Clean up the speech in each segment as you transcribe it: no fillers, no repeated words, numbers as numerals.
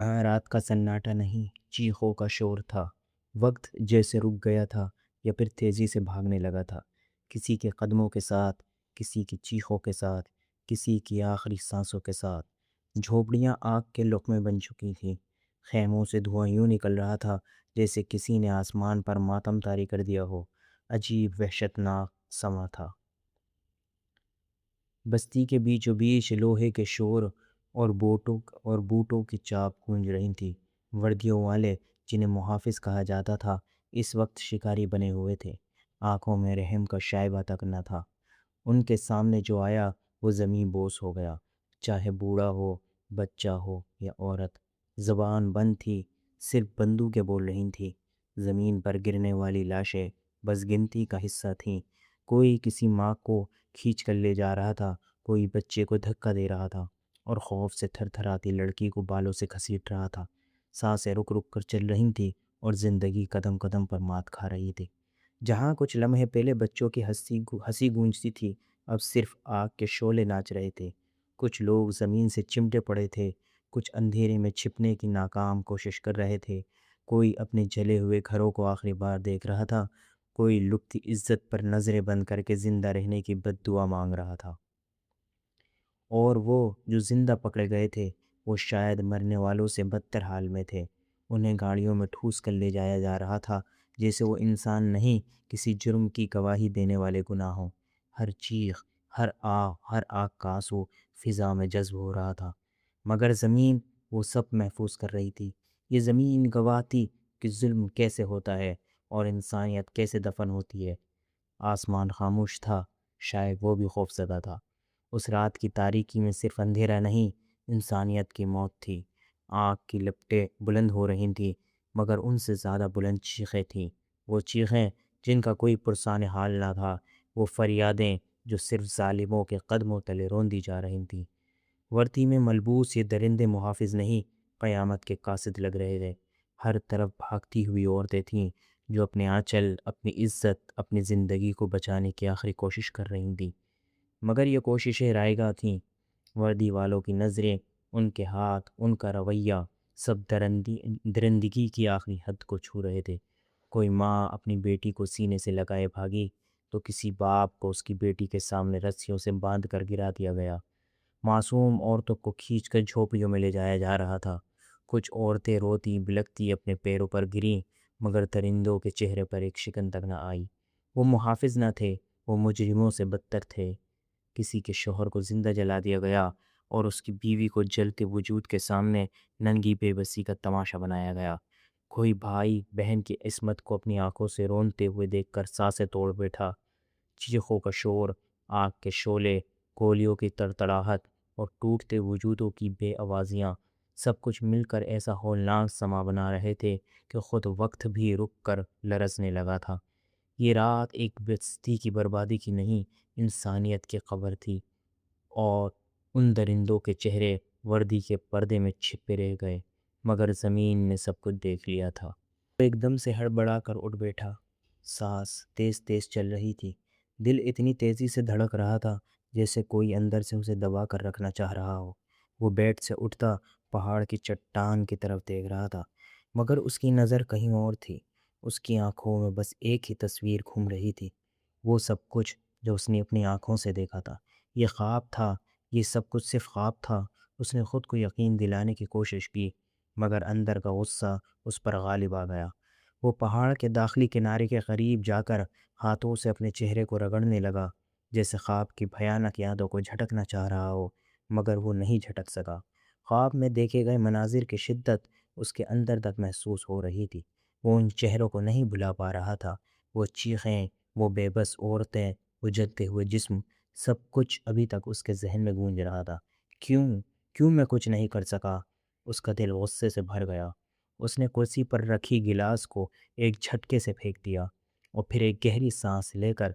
رات کا سناٹا نہیں، چیخوں کا شور تھا۔ وقت جیسے رک گیا تھا یا پھر تیزی سے بھاگنے لگا تھا، کسی کے قدموں کے ساتھ، کسی کی چیخوں کے ساتھ، کسی کی آخری سانسوں کے ساتھ۔ جھوپڑیاں آگ کے لقمے بن چکی تھیں، خیموں سے دھواں یوں نکل رہا تھا جیسے کسی نے آسمان پر ماتم طاری کر دیا ہو۔ عجیب وحشتناک سما تھا۔ بستی کے بیچوں بیچ لوہے کے شور اور بوٹوں کی چاپ گونج رہی تھی۔ وردیوں والے، جنہیں محافظ کہا جاتا تھا، اس وقت شکاری بنے ہوئے تھے۔ آنکھوں میں رحم کا شائبہ تک نہ تھا۔ ان کے سامنے جو آیا وہ زمیں بوس ہو گیا، چاہے بوڑھا ہو، بچہ ہو یا عورت۔ زبان بند تھی، صرف بندوقیں بول رہی تھیں۔ زمین پر گرنے والی لاشیں بس گنتی کا حصہ تھیں۔ کوئی کسی ماں کو کھینچ کر لے جا رہا تھا، کوئی بچے کو دھکا دے رہا تھا، اور خوف سے تھر تھراتی لڑکی کو بالوں سے گھسیٹ رہا تھا۔ سانسیں رک رک کر چل رہی تھیں اور زندگی قدم قدم پر مات کھا رہی تھی۔ جہاں کچھ لمحے پہلے بچوں کی ہنسی گونجتی تھی، اب صرف آگ کے شعلے ناچ رہے تھے۔ کچھ لوگ زمین سے چمٹے پڑے تھے، کچھ اندھیرے میں چھپنے کی ناکام کوشش کر رہے تھے۔ کوئی اپنے جلے ہوئے گھروں کو آخری بار دیکھ رہا تھا، کوئی لکتی عزت پر نظریں بند کر کے زندہ رہنے کی بد دعا مانگ رہا تھا۔ اور وہ جو زندہ پکڑے گئے تھے، وہ شاید مرنے والوں سے بدتر حال میں تھے۔ انہیں گاڑیوں میں ٹھوس کر لے جایا جا رہا تھا جیسے وہ انسان نہیں، کسی جرم کی گواہی دینے والے گناہ ہوں۔ ہر چیخ، ہر آگ کا آنسو فضا میں جذب ہو رہا تھا، مگر زمین وہ سب محفوظ کر رہی تھی۔ یہ زمین گواہ تھی کہ ظلم کیسے ہوتا ہے اور انسانیت کیسے دفن ہوتی ہے۔ آسمان خاموش تھا، شاید وہ بھی خوف زدہ تھا۔ اس رات کی تاریکی میں صرف اندھیرا نہیں، انسانیت کی موت تھی۔ آگ کی لپٹیں بلند ہو رہی تھیں، مگر ان سے زیادہ بلند چیخیں تھیں۔ وہ چیخیں جن کا کوئی پرسان حال نہ تھا، وہ فریادیں جو صرف ظالموں کے قدموں تلے روندی جا رہی تھیں۔ وردی میں ملبوس یہ درندے محافظ نہیں، قیامت کے قاصد لگ رہے تھے۔ ہر طرف بھاگتی ہوئی عورتیں تھیں جو اپنے آنچل، اپنی عزت، اپنی زندگی کو بچانے کی آخری کوشش کر رہی تھیں، مگر یہ کوششیں رائے گاں تھیں۔ وردی والوں کی نظریں، ان کے ہاتھ، ان کا رویہ، سب درندگی کی آخری حد کو چھو رہے تھے۔ کوئی ماں اپنی بیٹی کو سینے سے لگائے بھاگی، تو کسی باپ کو اس کی بیٹی کے سامنے رسیوں سے باندھ کر گرا دیا گیا۔ معصوم عورتوں کو کھینچ کر جھوپڑیوں میں لے جایا جا رہا تھا۔ کچھ عورتیں روتی بلکتی اپنے پیروں پر گریں، مگر درندوں کے چہرے پر ایک شکن تک نہ آئی۔ وہ محافظ نہ تھے، وہ مجرموں سے بدتر تھے۔ کسی کے شوہر کو زندہ جلا دیا گیا اور اس کی بیوی کو جلتے وجود کے سامنے ننگی بے بسی کا تماشا بنایا گیا۔ کوئی بھائی بہن کی عصمت کو اپنی آنکھوں سے رونتے ہوئے دیکھ کر سانسیں توڑ بیٹھا۔ چیخوں کا شور، آگ کے شعلے، گولیوں کی تڑتڑاہٹ اور ٹوٹتے وجودوں کی بے آوازیاں، سب کچھ مل کر ایسا ہولناک سما بنا رہے تھے کہ خود وقت بھی رک کر لرزنے لگا تھا۔ یہ رات ایک بستی کی بربادی کی نہیں، انسانیت کی قبر تھی، اور ان درندوں کے چہرے وردی کے پردے میں چھپے رہ گئے، مگر زمین نے سب کچھ دیکھ لیا تھا۔ وہ ایک دم سے ہڑبڑا کر اٹھ بیٹھا۔ سانس تیز تیز چل رہی تھی، دل اتنی تیزی سے دھڑک رہا تھا جیسے کوئی اندر سے اسے دبا کر رکھنا چاہ رہا ہو۔ وہ بیڈ سے اٹھتا پہاڑ کی چٹان کی طرف دیکھ رہا تھا، مگر اس کی نظر کہیں اور تھی۔ اس کی آنکھوں میں بس ایک ہی تصویر گھوم رہی تھی، وہ سب کچھ جو اس نے اپنی آنکھوں سے دیکھا تھا۔ یہ خواب تھا، یہ سب کچھ صرف خواب تھا۔ اس نے خود کو یقین دلانے کی کوشش کی، مگر اندر کا غصہ اس پر غالب آ گیا۔ وہ پہاڑ کے داخلی کنارے کے قریب جا کر ہاتھوں سے اپنے چہرے کو رگڑنے لگا، جیسے خواب کی بھیانک یادوں کو جھٹکنا چاہ رہا ہو، مگر وہ نہیں جھٹک سکا۔ خواب میں دیکھے گئے مناظر کی شدت اس کے اندر تک محسوس ہو رہی تھی۔ وہ ان چہروں کو نہیں بھلا پا رہا تھا، وہ چیخیں، وہ بے بس عورتیں، وہ جلتے ہوئے جسم، سب کچھ ابھی تک اس کے ذہن میں گونج رہا تھا۔ کیوں میں کچھ نہیں کر سکا؟ اس کا دل غصے سے بھر گیا۔ اس نے کرسی پر رکھی گلاس کو ایک جھٹکے سے پھینک دیا اور پھر ایک گہری سانس لے کر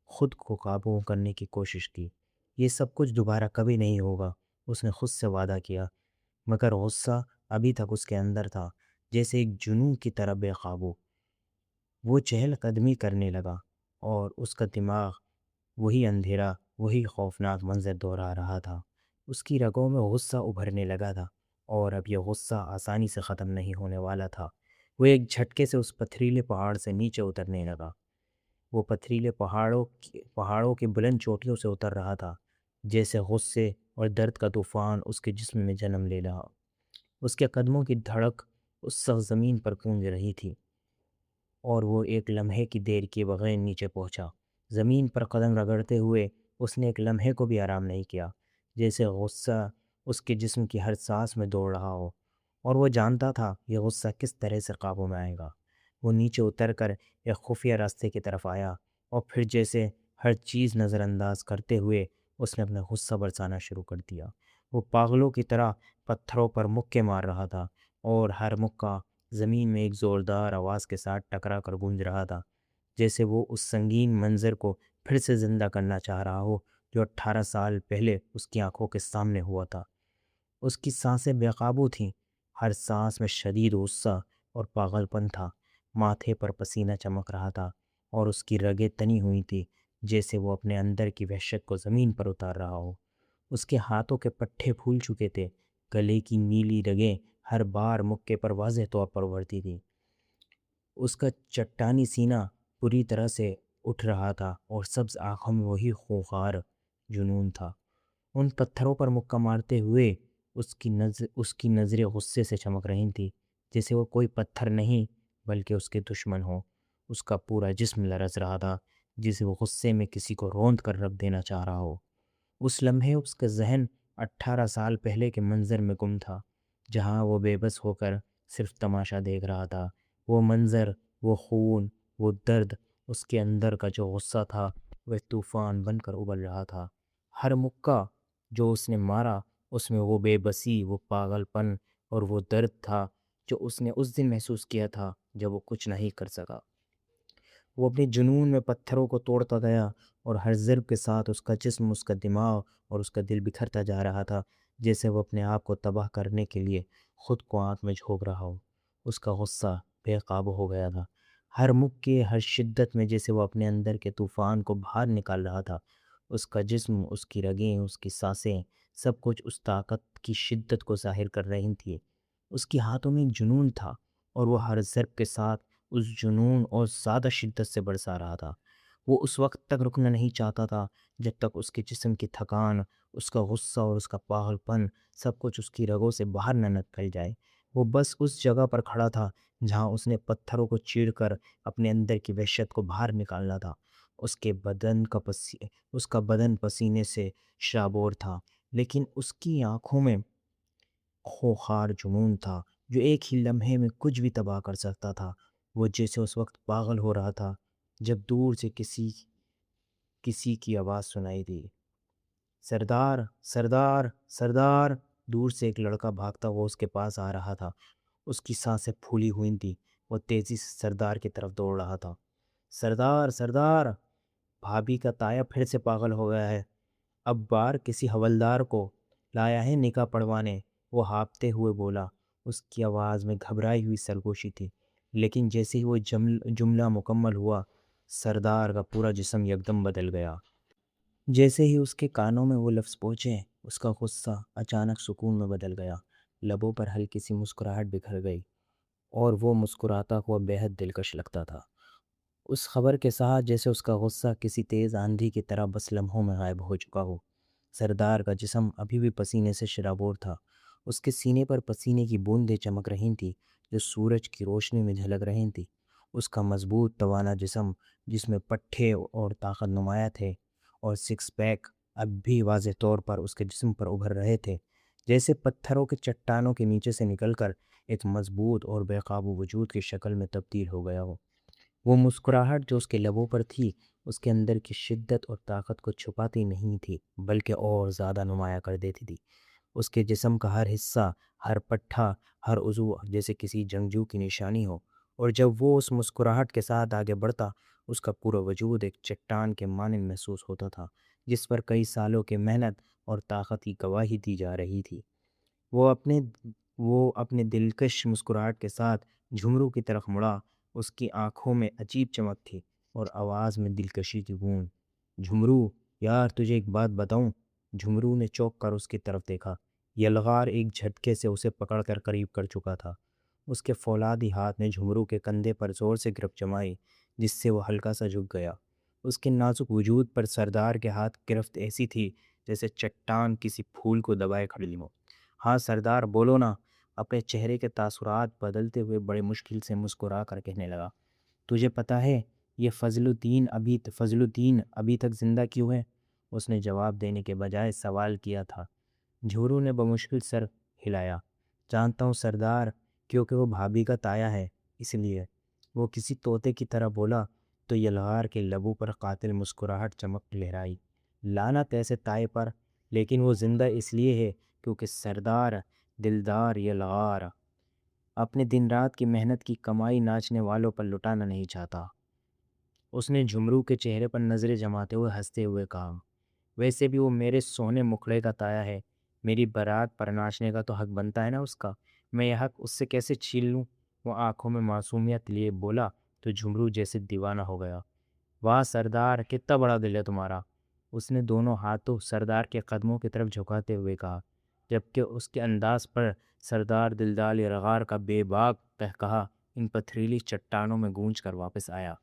خود کو قابو کرنے کی کوشش کی۔ یہ سب کچھ دوبارہ کبھی نہیں ہوگا، اس نے خود سے وعدہ کیا، مگر غصہ ابھی تک اس کے اندر تھا، جیسے ایک جنون کی طرح بے قابو۔ وہ چہل قدمی کرنے لگا اور اس کا دماغ وہی اندھیرا، وہی خوفناک منظر دہرا رہا تھا۔ اس کی رگوں میں غصہ ابھرنے لگا تھا اور اب یہ غصہ آسانی سے ختم نہیں ہونے والا تھا۔ وہ ایک جھٹکے سے اس پتھریلے پہاڑ سے نیچے اترنے لگا۔ وہ پتھریلے پہاڑوں کی بلند چوٹیوں سے اتر رہا تھا، جیسے غصے اور درد کا طوفان اس کے جسم میں جنم لے رہا۔ اس کے قدموں کی دھڑک اس سخت زمین پر گونج رہی تھی، اور وہ ایک لمحے کی دیر کے بغیر نیچے پہنچا۔ زمین پر قدم رگڑتے ہوئے اس نے ایک لمحے کو بھی آرام نہیں کیا، جیسے غصہ اس کے جسم کی ہر سانس میں دوڑ رہا ہو، اور وہ جانتا تھا یہ غصہ کس طرح سے قابو میں آئے گا۔ وہ نیچے اتر کر ایک خفیہ راستے کی طرف آیا، اور پھر جیسے ہر چیز نظر انداز کرتے ہوئے اس نے اپنا غصہ برسانا شروع کر دیا۔ وہ پاگلوں کی طرح پتھروں پر مکے مار رہا تھا، اور ہر مکہ زمین میں ایک زوردار آواز کے ساتھ ٹکرا کر گونج رہا تھا، جیسے وہ اس سنگین منظر کو پھر سے زندہ کرنا چاہ رہا ہو جو 18 سال پہلے اس کی آنکھوں کے سامنے ہوا تھا۔ اس کی سانسیں بے قابو تھیں، ہر سانس میں شدید غصہ اور پاگل پن تھا۔ ماتھے پر پسینہ چمک رہا تھا، اور اس کی رگیں تنی ہوئی تھی، جیسے وہ اپنے اندر کی وحشت کو زمین پر اتار رہا ہو۔ اس کے ہاتھوں کے پٹھے پھول چکے تھے، گلے کی نیلی رگیں ہر بار مکے پر واضح طور پر ابھرتی تھیں۔ اس کا چٹانی سینہ پوری طرح سے اٹھ رہا تھا، اور سبز آنکھوں میں وہی خوخار جنون تھا۔ ان پتھروں پر مکہ مارتے ہوئے اس کی نظریں غصے سے چمک رہی تھیں، جیسے وہ کوئی پتھر نہیں بلکہ اس کے دشمن ہو۔ اس کا پورا جسم لرز رہا تھا، جسے وہ غصے میں کسی کو روند کر رکھ دینا چاہ رہا ہو۔ اس لمحے اس کا ذہن 18 سال پہلے کے منظر میں گم تھا، جہاں وہ بے بس ہو کر صرف تماشا دیکھ رہا تھا۔ وہ منظر، وہ خون، وہ درد، اس کے اندر کا جو غصہ تھا وہ طوفان بن کر ابل رہا تھا۔ ہر مکہ جو اس نے مارا، اس میں وہ بے بسی، وہ پاگل پن اور وہ درد تھا جو اس نے اس دن محسوس کیا تھا جب وہ کچھ نہیں کر سکا۔ وہ اپنے جنون میں پتھروں کو توڑتا گیا، اور ہر ضرب کے ساتھ اس کا جسم، اس کا دماغ اور اس کا دل بکھرتا جا رہا تھا، جیسے وہ اپنے آپ کو تباہ کرنے کے لیے خود کو آگ میں جھونک رہا ہو۔ اس کا غصہ بے قابو ہو گیا تھا، ہر مکے، ہر شدت میں جیسے وہ اپنے اندر کے طوفان کو باہر نکال رہا تھا۔ اس کا جسم، اس کی رگیں، اس کی سانسیں، سب کچھ اس طاقت کی شدت کو ظاہر کر رہی تھی۔ اس کے ہاتھوں میں ایک جنون تھا، اور وہ ہر ضرب کے ساتھ اس جنون اور زیادہ شدت سے برسا رہا تھا۔ وہ اس وقت تک رکنا نہیں چاہتا تھا جب تک اس کے جسم کی تھکان، اس کا غصہ اور اس کا پاگل پن سب کچھ اس کی رگوں سے باہر نہ نکل جائے۔ وہ بس اس جگہ پر کھڑا تھا جہاں اس نے پتھروں کو چیر کر اپنے اندر کی وحشت کو باہر نکالنا تھا۔ اس کا بدن پسینے سے شرابور تھا، لیکن اس کی آنکھوں میں خوخار جنون تھا جو ایک ہی لمحے میں کچھ بھی تباہ کر سکتا تھا۔ وہ جیسے اس وقت پاگل ہو رہا تھا جب دور سے کسی کی آواز سنائی دی، سردار، سردار، سردار۔ دور سے ایک لڑکا بھاگتا ہوا اس کے پاس آ رہا تھا، اس کی سانسیں پھولی ہوئی تھیں، وہ تیزی سے سردار کی طرف دوڑ رہا تھا۔ سردار، سردار، بھابھی کا تایا پھر سے پاگل ہو گیا ہے، اب بار کسی حوالدار کو لایا ہے نکاح پڑھوانے، وہ ہانپتے ہوئے بولا۔ اس کی آواز میں گھبرائی ہوئی سرگوشی تھی، لیکن جیسے ہی وہ جملہ مکمل ہوا، سردار کا پورا جسم یکدم بدل گیا۔ جیسے ہی اس کے کانوں میں وہ لفظ پہنچے، اس کا غصہ اچانک سکون میں بدل گیا، لبوں پر ہلکی سی مسکراہٹ بکھر گئی، اور وہ مسکراتا ہوا بے حد دلکش لگتا تھا۔ اس خبر کے ساتھ جیسے اس کا غصہ کسی تیز آندھی کی طرح بس لمحوں میں غائب ہو چکا ہو۔ سردار کا جسم ابھی بھی پسینے سے شرابور تھا، اس کے سینے پر پسینے کی بوندیں چمک رہی تھیں جو سورج کی روشنی میں جھلک رہی تھیں۔ اس کا مضبوط توانا جسم، جس میں پٹھے اور طاقت نمایاں تھے، اور سکس پیک اب بھی واضح طور پر اس کے جسم پر ابھر رہے تھے، جیسے پتھروں کے چٹانوں کے نیچے سے نکل کر ایک مضبوط اور بے قابو وجود کی شکل میں تبدیل ہو گیا ہو۔ وہ مسکراہٹ جو اس کے لبوں پر تھی، اس کے اندر کی شدت اور طاقت کو چھپاتی نہیں تھی بلکہ اور زیادہ نمایاں کر دیتی تھی۔ اس کے جسم کا ہر حصہ، ہر پٹھا، ہر عضو جیسے کسی جنگجو کی نشانی ہو، اور جب وہ اس مسکراہٹ کے ساتھ آگے بڑھتا، اس کا پورا وجود ایک چٹان کے مانند محسوس ہوتا تھا جس پر کئی سالوں کی محنت اور طاقت کی گواہی دی جا رہی تھی۔ وہ اپنے دلکش مسکراہٹ کے ساتھ جھمرو کی طرف مڑا، اس کی آنکھوں میں عجیب چمک تھی اور آواز میں دلکشی کی گونج۔ جھمرو، یار تجھے ایک بات بتاؤں؟ جھمرو نے چونک کر اس کی طرف دیکھا۔ یلغار ایک جھٹکے سے اسے پکڑ کر قریب کر چکا تھا۔ اس کے فولادی ہاتھ نے جھمرو کے کندھے پر زور سے گرفت جمائی، جس سے وہ ہلکا سا جھک گیا۔ اس کے نازک وجود پر سردار کے ہاتھ گرفت ایسی تھی جیسے چٹان کسی پھول کو دبائے کھڑی ہو۔ ہاں سردار، بولو نا، اپنے چہرے کے تاثرات بدلتے ہوئے بڑے مشکل سے مسکرا کر کہنے لگا۔ تجھے پتہ ہے یہ فضل الدین ابھی تک زندہ کیوں ہے؟ اس نے جواب دینے کے بجائے سوال کیا تھا۔ جھورو نے بمشکل سر ہلایا۔ جانتا ہوں سردار، کیونکہ وہ بھابھی کا تایا ہے، اس لیے۔ وہ کسی طوطے کی طرح بولا تو یلغار کے لبوں پر قاتل مسکراہٹ چمک لہرائی۔ لعنت ایسے تائے پر، لیکن وہ زندہ اس لیے ہے کیونکہ سردار دلدار یلغار اپنے دن رات کی محنت کی کمائی ناچنے والوں پر لٹانا نہیں چاہتا۔ اس نے جھمرو کے چہرے پر نظریں جماتے ہوئے ہنستے ہوئے کہا، ویسے بھی وہ میرے سونے مکھڑے کا تایا ہے، میری بارات پر ناچنے کا تو حق بنتا ہے نا اس کا، میں یہ حق اس سے کیسے چھین لوں؟ وہ آنکھوں میں معصومیت لیے بولا تو جھمرو جیسے دیوانہ ہو گیا۔ واہ سردار، کتنا بڑا دل ہے تمہارا! اس نے دونوں ہاتھوں سردار کے قدموں کی طرف جھکاتے ہوئے کہا، جبکہ اس کے انداز پر سردار دلدار یلغار کا بے باک قہقہا ان پتھریلی چٹانوں میں گونج کر واپس آیا۔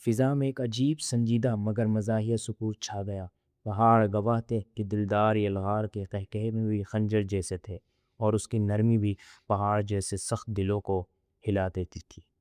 فضا میں ایک عجیب سنجیدہ مگر مزاحیہ سکوت چھا گیا۔ پہاڑ گواہ تھے کہ دلدار یلغار کے قہقہے میں بھی خنجر جیسے تھے، اور اس کی نرمی بھی پہاڑ جیسے سخت دلوں کو ہلا دیتی تھی۔